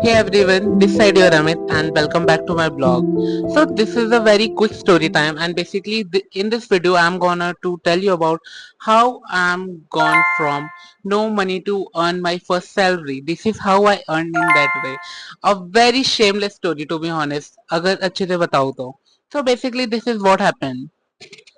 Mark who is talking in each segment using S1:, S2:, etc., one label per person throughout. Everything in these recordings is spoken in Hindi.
S1: Hey everyone, this side your Amit and welcome back to my blog. So this is a very quick story time and basically in this video I'm gonna to tell you about how I'm gone from no money to earn my first salary. This is how I earned in that way. A very shameless story to be honest. अगर अच्छे से बताऊँ तो. So basically this is what happened.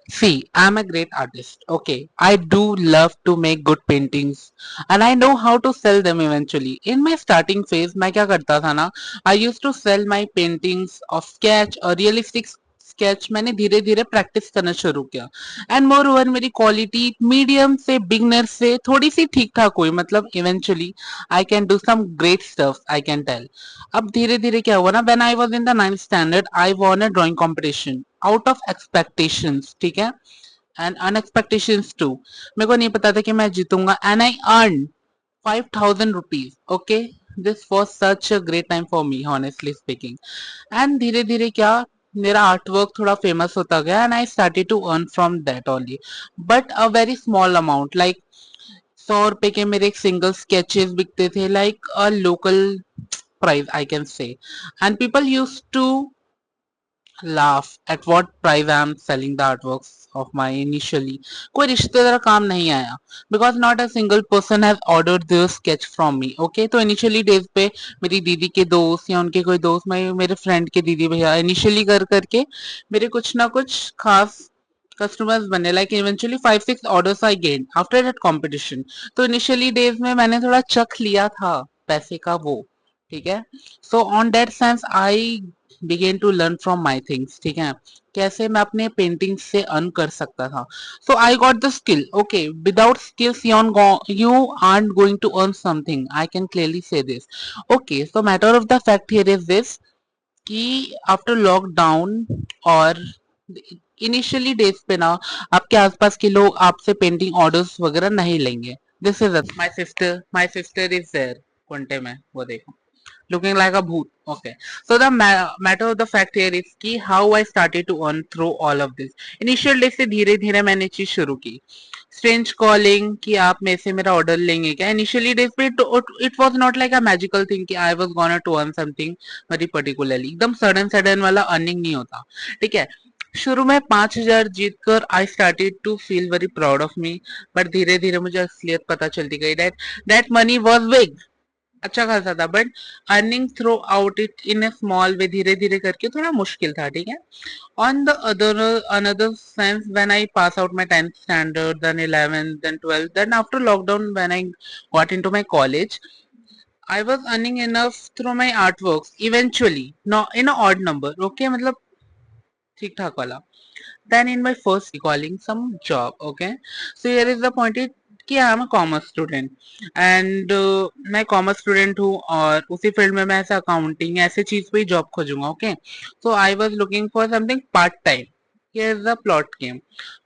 S1: See, I'm a great artist. Okay, I do love to make good paintings and I know how to sell them eventually. In my starting phase, मैं क्या करता था ना, I used to sell my paintings of sketch or realistic sketch. मैंने धीरे धीरे प्रैक्टिस करना शुरू किया एंड मोर ओवर मेरी क्वालिटी मीडियम से बिगनर से थोड़ी सी ठीक ठाक हुई मतलब eventually I can do some great stuff I can tell. अब धीरे धीरे क्या हुआ ना, when I was in the 9th standard I won a drawing competition out of expectations. ठीक है, एंड अनएक्सपेक्टेशंस टू. मेरे को नहीं पता था कि मैं जीतूंगा and I earn 5,000 rupees. Okay, this was such a great time for me honestly speaking. And धीरे धीरे क्या, मेरा आर्ट वर्क थोड़ा फेमस होता गया and I started to earn from that only, but a very small amount. Like 100 रुपए के मेरे सिंगल स्केचेस बिकते थे, like a local price I can say. And people use to laugh at what price I am selling the artworks of my initially. कोई रिश्तेदार काम नहीं आया because not a single person has ordered their sketch from me. Okay, तो initially days पे मेरी दीदी के दोस्त या उनके कोई दोस्त, मैं मेरे फ्रेंड के दीदी भैया initially कर करके मेरे कुछ ना कुछ खास कस्टमर्स बने. Like eventually 5-6 orders I gain after that competition. तो इनिशियली डेज में मैंने थोड़ा चख लिया था पैसे का वो. ठीक है, so on that sense I began to learn from my things. ठीक है, कैसे मैं अपने पेंटिंग से अर्न कर सकता था. So I got the skill. Okay, without skills you aren't going to earn something. I can clearly say this. Okay, so matter of the fact here is this कि आफ्टर लॉकडाउन और इनिशियली डेज पे ना आपके आसपास के लोग आपसे पेंटिंग ऑर्डर्स वगैरह नहीं लेंगे. This is my sister is there कुंटे में, वो देखो, looking like a bhoot. Okay, so the matter of the fact here is कि how I started to earn through all of this. Initial days से धीरे धीरे मैंने चीज शुरू की. Strange calling कि आप मेरे से मेरा ऑर्डर लेंगे क्या. Initially days पे it was not like a magical thing कि I was gonna to earn something very particularly. एकदम सडन सडन वाला अर्निंग नहीं होता. ठीक है, शुरू में 5,000 जीत कर I started to feel very proud of me, but धीरे धीरे मुझे असलियत पता चलती गई दैट मनी वॉज बिग. अच्छा खासा था but earning throughout it in a small way धीरे धीरे करके थोड़ा मुश्किल था. ठीक है, on the other another sense when I pass out my 10th standard then 11th then 12th then after lockdown when I got into my college I was earning enough through my art works eventually no in a odd number. Okay, मतलब ठीक ठाक वाला. Then in my first calling some job. Okay, so here is the point it कि I am a commerce student and मैं कॉमर्स स्टूडेंट हूँ और उसी फील्ड में मैं ऐसे अकाउंटिंग ऐसे चीज पे ही जॉब खोजूंगा. Okay, so I was looking for something part time. Here is the plot game.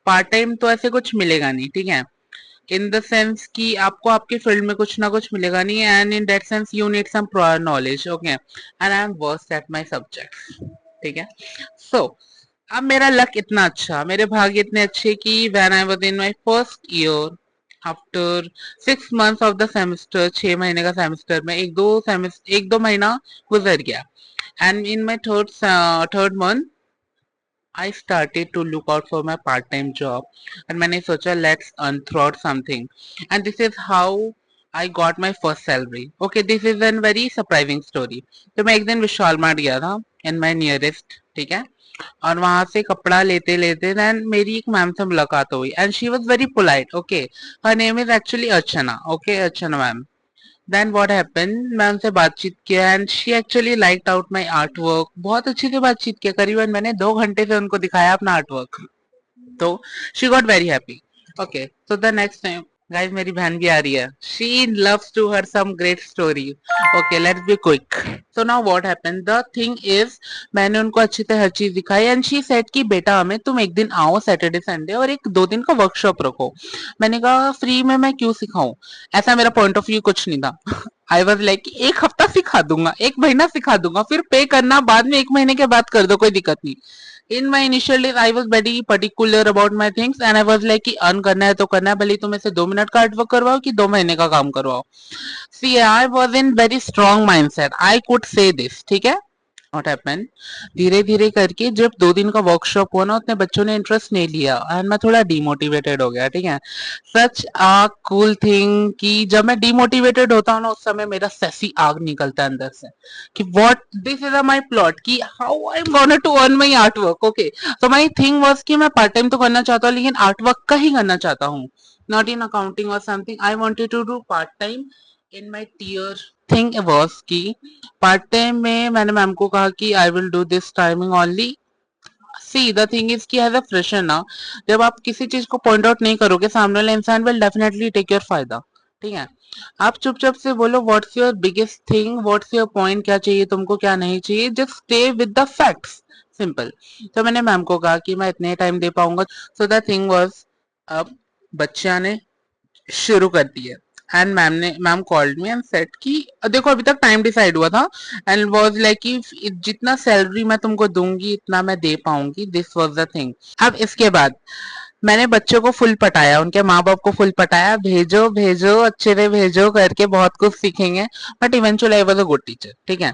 S1: Part time तो ऐसे कुछ मिलेगा नहीं. ठीक है, इन द सेंस कि आपको आपके फील्ड में कुछ ना कुछ मिलेगा नहीं and in that sense you need some prior knowledge. Okay, and I am worst at my subjects. ठीक है, सो अब मेरा लक इतना अच्छा, मेरे भाग्य इतने अच्छे कि when I was in my first year after 6 months of the semester, 6 महीने का सेमेस्टर में एक दो महीना गुजर गया and in my third month I started to look out for my part-time job and मैंने सोचा let's earn throughout something and this is how I got my first salary. Okay, this is a very surprising story. तो मैं एक दिन विशाल मार्ट गया था in my nearest. ठीक है, और वहां से कपड़ा लेते लेते देन मेरी एक मैम से मुलाकात हुई and she was very polite. Okay, her name is actually Archana. Okay, Archana ma'am. Then what happened, मैं उनसे बातचीत किया and she actually liked out my art work. बहुत अच्छे से बातचीत किया, करीबन मैंने 2 घंटे से उनको दिखाया अपना आर्ट वर्क. तो she got very happy. Okay, so the next time guys मेरी बहन भी आ रही है. She loves to hear some great stories. Okay, let's be quick. So now what happened, the thing is मैंने उनको अच्छे से हर चीज दिखाई एंड शी सेड कि बेटा हमें तुम एक दिन आओ सैटरडे संडे और एक 2 दिन का वर्कशॉप रखो. मैंने कहा फ्री में मैं क्यों सिखाऊं. ऐसा मेरा पॉइंट ऑफ व्यू कुछ नहीं था. आई वॉज लाइक एक हफ्ता सिखा दूंगा, एक महीना सिखा दूंगा, फिर पे करना बाद में, 1 महीने के बाद कर दो, कोई दिक्कत नहीं. In my initial days I was very particular about my things and I was like कि अर्न करना है तो करना है, भले तुम ऐसे 2 मिनट का आर्टवर्क करवाओ कि 2 महीने का काम करवाओ. See I was in very strong mind set, I could say this. ठीक है. What happened? धीरे धीरे करके जब 2 दिन का वर्कशॉप हुआ ना, उतने बच्चों ने इंटरेस्ट नहीं लिया एंड मैं थोड़ा डिमोटिवेटेड हो गया. ठीक है. सच आ कूल थिंग कि जब मैं डिमोटिवेटेड होता हूँ ना, उस समय मेरा सेसी आग निकलता है अंदर से कि what this is my plot, कि how I am gonna to earn my art work. Okay, तो माय थिंग वाज कि मैं पार्ट टाइम तो करना चाहता हूँ, लेकिन आर्ट वर्क का ही करना चाहता हूँ, नॉट इन अकाउंटिंग और something. I wanted to do part time in my tier. Thing was कि पार्ट टाइम में मैंने मैम को कहा कि I will do this timing only. See the thing is कि एज अ फ्रेशर ना, जब आप किसी चीज को पॉइंट आउट नहीं करोगे, सामने वाला इंसान विल डेफिनेटली टेक योर फायदा. ठीक है. आप चुपचाप से बोलो what's your biggest thing, what's your point, क्या चाहिए तुमको क्या नहीं चाहिए, just stay with the facts. Simple. तो मैंने मैम को कहा कि मैं इतने टाइम दे पाऊंगा. सो द थिंग वाज, अब बच्चा ने शुरू कर दी है and ma'am called me and said कि देखो अभी तक टाइम डिसाइड हुआ था एंड वाज लाइक कि जितना सैलरी मैं तुमको दूंगी इतना मैं दे पाऊंगी. This was the thing. अब इसके बाद मैंने बच्चों को फुल पटाया, उनके माँ बाप को फुल पटाया, भेजो भेजो अच्छे से भेजो करके, बहुत कुछ सीखेंगे. But eventually I was a good teacher. ठीक है.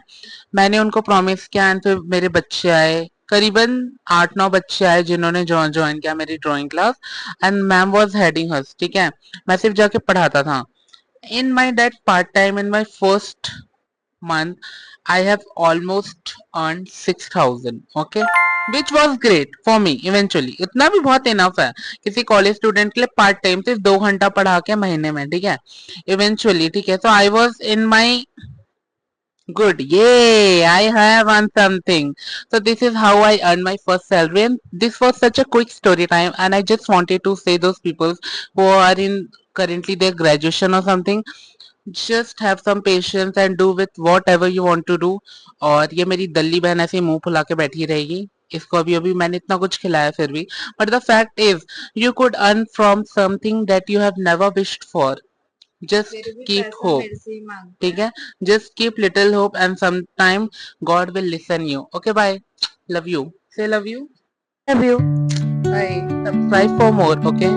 S1: मैंने उनको प्रॉमिस किया एंड फिर मेरे बच्चे आए, करीबन 8-9 बच्चे आए जिन्होंने ज्वाइन किया मेरी drawing class and ma'am was heading us. ठीक है. मैं सिर्फ जाके पढ़ाता था. In my that part time in my first month, I have almost earned 6,000. Okay, which was great for me. Eventually, इतना भी बहुत enough है किसी कॉलेज स्टूडेंट के लिए पार्ट टाइम सिर्फ 2 घंटा पढ़ा के महीने में. ठीक है. Eventually, ठीक है. So I was in my good. Yay! I have earned something. So this is how I earned my first salary, and this was such a quick story time. And I just wanted to say those people who are in currently their graduation or something, just have some patience and do with whatever you want to do. और ये मेरी दल्ली बहन ऐसे ही मुंह फुला के बैठी रहेगी, इसको अभी अभी मैंने इतना कुछ खिलाया फिर भी. But the fact is you could earn from something that you have never wished for. Just keep hope. ठीक है. Just keep little hope and sometime God will listen you. Okay, bye. Love you. Say love you.
S2: Love you.
S1: Bye. Subscribe for more. Okay.